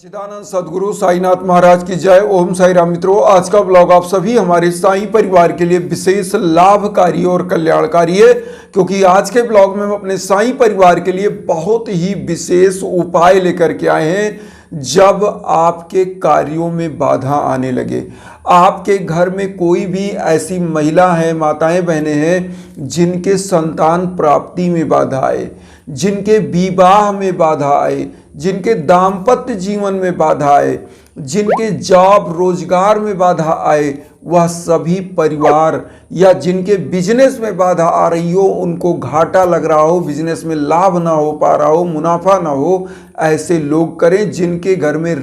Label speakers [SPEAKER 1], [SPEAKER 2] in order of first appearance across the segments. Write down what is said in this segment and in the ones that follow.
[SPEAKER 1] चिदानंद सदगुरु साईनाथ महाराज की जय। ओम साई राम। मित्रों, आज का ब्लॉग आप सभी हमारे साईं परिवार के लिए विशेष लाभकारी और कल्याणकारी है, क्योंकि आज के ब्लॉग में हम अपने साईं परिवार के लिए बहुत ही विशेष उपाय लेकर के आए हैं। जब आपके कार्यों में बाधा आने लगे, आपके घर में कोई भी ऐसी महिला है, माताएं बहनें हैं जिनके संतान प्राप्ति में बाधा आए, जिनके विवाह में बाधा आए, जिनके दाम्पत्य जीवन में बाधा आए, जिनके जॉब रोजगार में बाधा आए, वह सभी परिवार या जिनके बिजनेस में बाधा आ रही हो, उनको घाटा लग रहा हो, बिजनेस में लाभ ना हो पा रहा हो, मुनाफा ना हो, ऐसे लोग करें। जिनके घर में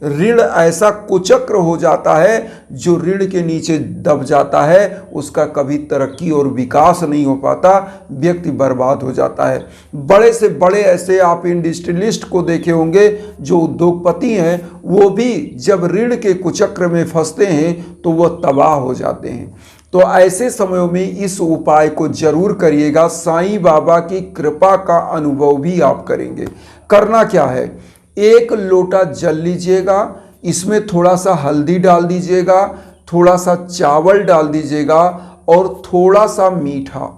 [SPEAKER 1] ऋण ऐसा कुचक्र हो जाता है जो ऋण के नीचे दब जाता है, उसका कभी तरक्की और विकास नहीं हो पाता, व्यक्ति बर्बाद हो जाता है। बड़े से बड़े ऐसे आप इंडस्ट्रियलिस्ट को देखे होंगे जो उद्योगपति हैं, वो भी जब ऋण के कुचक्र में फंसते हैं तो वह तबाह हो जाते हैं। तो ऐसे समयों में इस उपाय को जरूर करिएगा। साईं बाबा की कृपा का अनुभव भी आप करेंगे। करना क्या है, एक लोटा जल लीजिएगा, इसमें थोड़ा सा हल्दी डाल दीजिएगा, थोड़ा सा चावल डाल दीजिएगा और थोड़ा सा मीठा,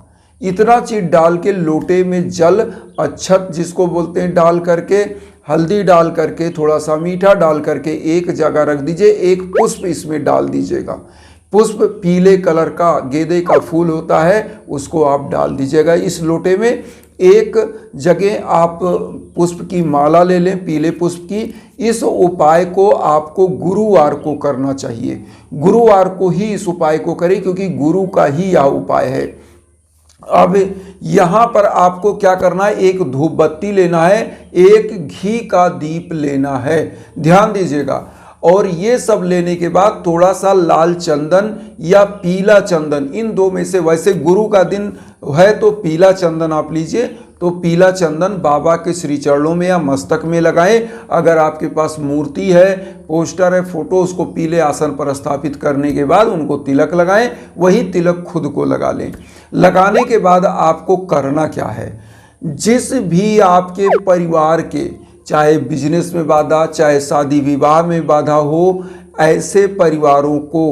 [SPEAKER 1] इतना चीज डाल के लोटे में जल, अक्षत जिसको बोलते हैं, डाल करके, हल्दी डाल करके, थोड़ा सा मीठा डाल करके एक जगह रख दीजिए। एक पुष्प इसमें डाल दीजिएगा। पुष्प पीले कलर का गेंदे का फूल होता है, उसको आप डाल दीजिएगा इस लोटे में। एक जगह आप पुष्प की माला ले लें, पीले पुष्प की। इस उपाय को आपको गुरुवार को करना चाहिए। गुरुवार को ही इस उपाय को करें, क्योंकि गुरु का ही यह उपाय है। अब यहाँ पर आपको क्या करना है, एक धूप बत्ती लेना है, एक घी का दीप लेना है, ध्यान दीजिएगा। और ये सब लेने के बाद थोड़ा सा लाल चंदन या पीला चंदन, इन दो में से, वैसे गुरु का दिन है तो पीला चंदन आप लीजिए, तो पीला चंदन बाबा के श्री चरणों में या मस्तक में लगाएं। अगर आपके पास मूर्ति है, पोस्टर है, फोटो, उसको पीले आसन पर स्थापित करने के बाद उनको तिलक लगाएं। वही तिलक खुद को लगा लें। लगाने के बाद आपको करना क्या है, जिस भी आपके परिवार के, चाहे बिजनेस में बाधा, चाहे शादी विवाह में बाधा हो, ऐसे परिवारों को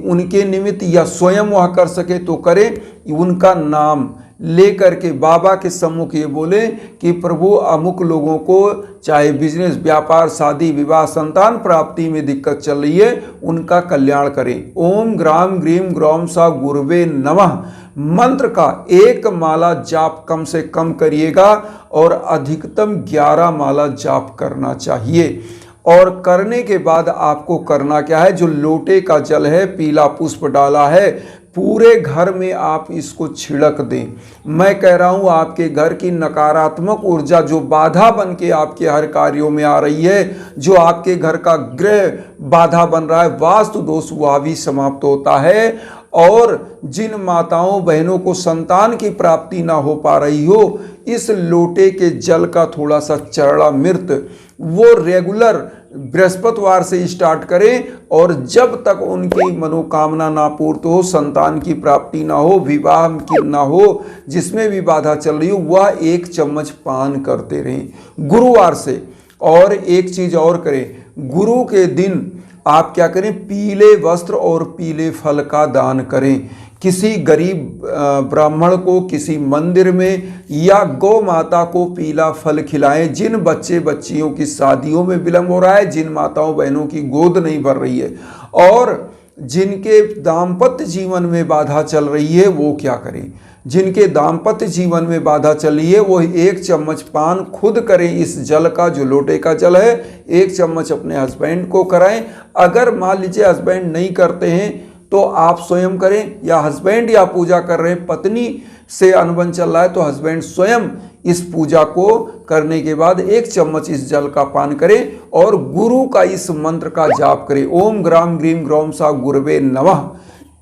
[SPEAKER 1] उनके निमित्त या स्वयं वह कर सके तो करें, उनका नाम ले करके बाबा के सम्मुख ये बोले कि प्रभु अमुक लोगों को, चाहे बिजनेस, व्यापार, शादी विवाह, संतान प्राप्ति में दिक्कत चल रही है, उनका कल्याण करें। ओम ग्राम ग्रीम ग्रौम सा गुरुवे नमः मंत्र का एक माला जाप कम से कम करिएगा और अधिकतम 11 माला जाप करना चाहिए। और करने के बाद आपको करना क्या है, जो लोटे का जल है, पीला पुष्प डाला है, पूरे घर में आप इसको छिड़क दें। मैं कह रहा हूं, आपके घर की नकारात्मक ऊर्जा जो बाधा बन के आपके हर कार्यों में आ रही है, जो आपके घर का ग्रह बाधा बन रहा है, वास्तु दोष, वह भी समाप्त होता है। और जिन माताओं बहनों को संतान की प्राप्ति ना हो पा रही हो, इस लोटे के जल का थोड़ा सा चरणामृत वो रेगुलर बृहस्पतिवार से स्टार्ट करें, और जब तक उनकी मनोकामना ना पूर्ण हो, संतान की प्राप्ति ना हो, विवाह की ना हो, जिसमें भी बाधा चल रही हो, वह 1 चम्मच पान करते रहें गुरुवार से। और एक चीज और करें, गुरु के दिन आप क्या करें, पीले वस्त्र और पीले फल का दान करें। किसी गरीब ब्राह्मण को, किसी मंदिर में, या गौ माता को पीला फल खिलाएं। जिन बच्चे बच्चियों की शादियों में विलंब हो रहा है, जिन माताओं बहनों की गोद नहीं भर रही है, और जिनके दाम्पत्य जीवन में बाधा चल रही है, वो क्या करें, जिनके दाम्पत्य जीवन में बाधा चल रही है, वो 1 चम्मच पान खुद करें इस जल का, जो लोटे का जल है। 1 चम्मच अपने हस्बैंड को कराएं। अगर मान लीजिए हस्बैंड नहीं करते हैं तो आप स्वयं करें, या हस्बैंड या पूजा कर रहे हैं, पत्नी से अनबन चल रहा है, तो हस्बैंड स्वयं इस पूजा को करने के बाद 1 चम्मच इस जल का पान करें और गुरु का इस मंत्र का जाप करें। ओम ग्राम ग्रीम ग्रौम सा गुरुवे नमः,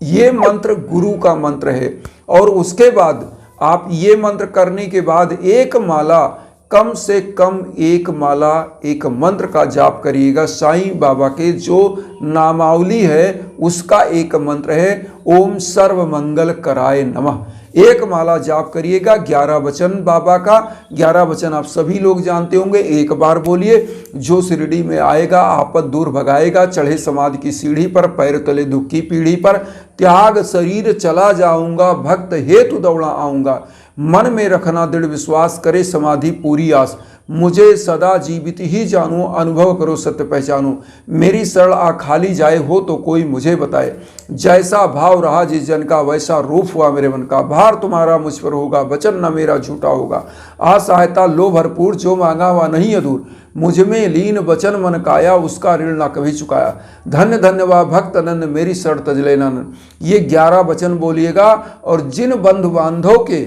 [SPEAKER 1] ये मंत्र गुरु का मंत्र है। और उसके बाद आप ये मंत्र करने के बाद एक माला, कम से कम 1 माला, एक मंत्र का जाप करिएगा। साईं बाबा के जो नामावली है उसका एक मंत्र है, ओम सर्व मंगल कराय नमः। एक माला जाप करिएगा 11 वचन बाबा का। 11 वचन आप सभी लोग जानते होंगे, एक बार बोलिए। जो शिरडी में आएगा आपद दूर भगाएगा, चढ़े समाधि की सीढ़ी पर, पैर तले दुख की पीढ़ी पर, त्याग शरीर चला जाऊंगा, भक्त हेतु दौड़ा आऊंगा, मन में रखना दृढ़ विश्वास, करे समाधि पूरी आस, मुझे सदा जीवित ही जानू, अनुभव करो सत्य पहचानो, मेरी शरण आ खाली जाए हो तो कोई मुझे बताए, जैसा भाव रहा जिस जन का वैसा रूप हुआ मेरे मन का, भार तुम्हारा मुझ पर होगा, वचन न मेरा झूठा होगा, आ सहायता लो भरपूर, जो मांगा हुआ नहीं अधूर, मुझ में लीन वचन मन काया, उसका ऋण ना कभी चुकाया, धन्य धन्य वा भक्त अनंत, मेरी शरण तजले नन। ये 11 वचन बोलिएगा। और जिन बंधु बांधव के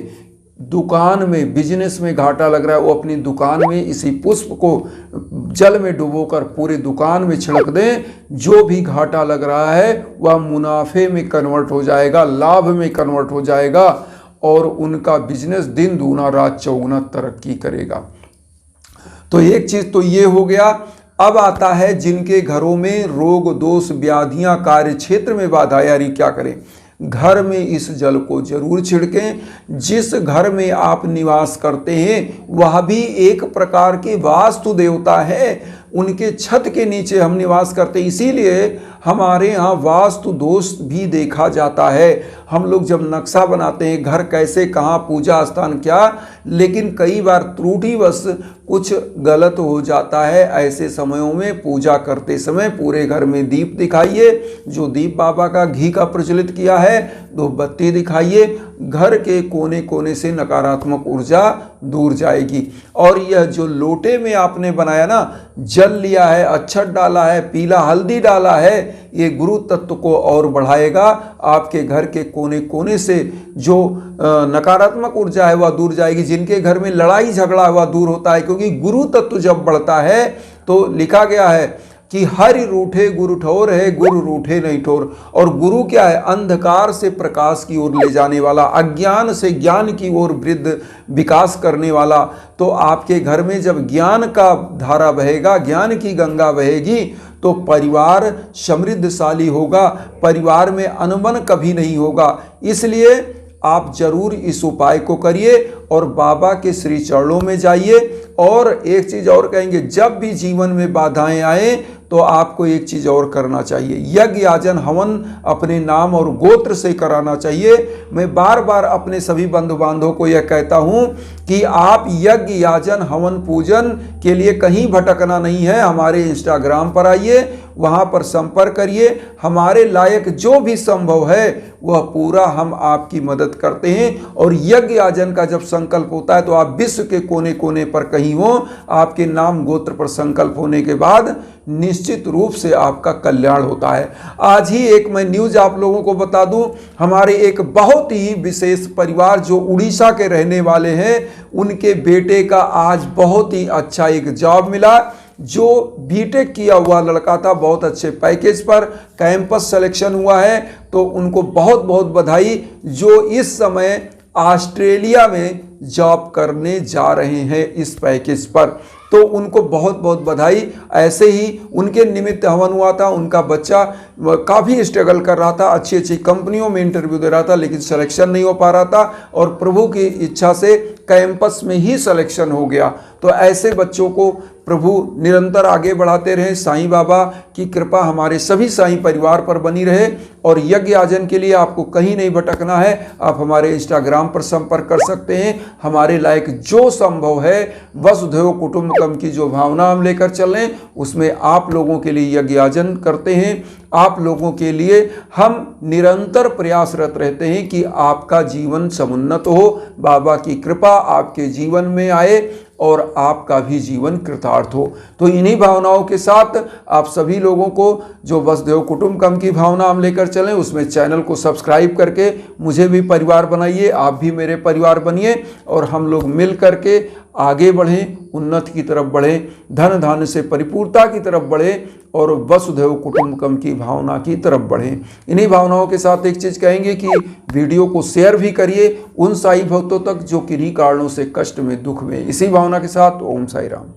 [SPEAKER 1] दुकान में बिजनेस में घाटा लग रहा है, वो अपनी दुकान में इसी पुष्प को जल में डुबोकर पूरे दुकान में छिड़क दें। जो भी घाटा लग रहा है वह मुनाफे में कन्वर्ट हो जाएगा, लाभ में कन्वर्ट हो जाएगा और उनका बिजनेस दिन दूना रात चौगुना तरक्की करेगा। तो एक चीज तो ये हो गया। अब आता है जिनके घरों में रोग दोष व्याधियां, कार्य क्षेत्र में बाधा, यारी क्या करें। घर में इस जल को जरूर छिड़कें। जिस घर में आप निवास करते हैं वह भी एक प्रकार के वास्तु देवता है, उनके छत के नीचे हम निवास करते हैं, इसीलिए हमारे यहाँ वास्तु दोष भी देखा जाता है। हम लोग जब नक्शा बनाते हैं घर कैसे, कहाँ पूजा स्थान क्या, लेकिन कई बार त्रुटिवश कुछ गलत हो जाता है। ऐसे समयों में पूजा करते समय पूरे घर में दीप दिखाइए, जो दीप बाबा का घी का प्रचलित किया है, 2 बत्ती दिखाइए। घर के कोने कोने से नकारात्मक ऊर्जा दूर जाएगी। और यह जो लोटे में आपने बनाया ना, जल लिया है, अक्षत डाला है, पीला हल्दी डाला है, ये गुरु तत्व को और बढ़ाएगा। आपके घर के कोने कोने से जो नकारात्मक ऊर्जा है वह दूर जाएगी। जिनके घर में लड़ाई झगड़ा वह दूर होता है, क्योंकि गुरु तत्व जब बढ़ता है तो लिखा गया है कि हरि रूठे गुरु ठोर है, गुरु रूठे नहीं ठोर। और गुरु क्या है? अंधकार से प्रकाश की ओर ले जाने वाला, अज्ञान से ज्ञान की ओर वृद्ध विकास करने वाला। तो आपके घर में जब ज्ञान का धारा बहेगा, ज्ञान की गंगा बहेगी, तो परिवार समृद्धशाली होगा, परिवार में अनबन कभी नहीं होगा। इसलिए आप जरूर इस उपाय को करिए और बाबा के श्री चरणों में जाइए। और एक चीज और कहेंगे, जब भी जीवन में बाधाएं आए तो आपको एक चीज और करना चाहिए, यज्ञ याजन हवन अपने नाम और गोत्र से कराना चाहिए। मैं बार बार अपने सभी बंधु बांधवों को यह कहता हूं कि आप यज्ञ याजन हवन पूजन के लिए कहीं भटकना नहीं है। हमारे इंस्टाग्राम पर आइए, वहां पर संपर्क करिए। हमारे लायक जो भी संभव है वह पूरा हम आपकी मदद करते हैं। और यज्ञ याजन का जब संकल्प होता है तो आप विश्व के कोने कोने पर कहीं हो, आपके नाम गोत्र पर संकल्प होने के बाद निश्चित रूप से आपका कल्याण होता है। आज ही एक मैं न्यूज आप लोगों को बता दूं, हमारे एक बहुत ही विशेष परिवार जो उड़ीसा के रहने वाले हैं, उनके बेटे का आज बहुत ही अच्छा एक जॉब मिला। जो बीटेक किया हुआ लड़का था, बहुत अच्छे पैकेज पर कैंपस सिलेक्शन हुआ है, तो उनको बहुत बहुत बधाई। जो इस समय ऑस्ट्रेलिया में जॉब करने जा रहे हैं इस पैकेज पर, तो उनको बहुत बहुत बधाई। ऐसे ही उनके निमित्त हवन हुआ था। उनका बच्चा काफ़ी स्ट्रगल कर रहा था, अच्छी अच्छी कंपनियों में इंटरव्यू दे रहा था, लेकिन सिलेक्शन नहीं हो पा रहा था, और प्रभु की इच्छा से कैंपस में ही सिलेक्शन हो गया। तो ऐसे बच्चों को प्रभु निरंतर आगे बढ़ाते रहे। साईं बाबा की कृपा हमारे सभी साईं परिवार पर बनी रहे। और यज्ञ याजन के लिए आपको कहीं नहीं भटकना है, आप हमारे इंस्टाग्राम पर संपर्क कर सकते हैं। हमारे लायक जो संभव है, वसुधैव कुटुंबकम की जो भावना हम लेकर चल रहे हैं, उसमें आप लोगों के लिए यज्ञ याजन करते हैं। आप लोगों के लिए हम निरंतर प्रयासरत रहते हैं कि आपका जीवन समुन्नत हो, बाबा की कृपा आपके जीवन में आए और आपका भी जीवन कृतार्थ हो। तो इन्हीं भावनाओं के साथ आप सभी लोगों को जो वसुधैव कुटुंबकम की भावना हम लेकर चलें, उसमें चैनल को सब्सक्राइब करके मुझे भी परिवार बनाइए, आप भी मेरे परिवार बनिए, और हम लोग मिल करके आगे बढ़ें, उन्नति की तरफ बढ़ें, धन धान्य से परिपूर्णता की तरफ बढ़ें और वसुधैव कुटुंबकम की भावना की तरफ बढ़ें। इन्हीं भावनाओं के साथ एक चीज़ कहेंगे कि वीडियो को शेयर भी करिए उन साईं भक्तों तक जो किन्हीं कारणों से कष्ट में, दुख में। इसी भावना के साथ ओम साई राम।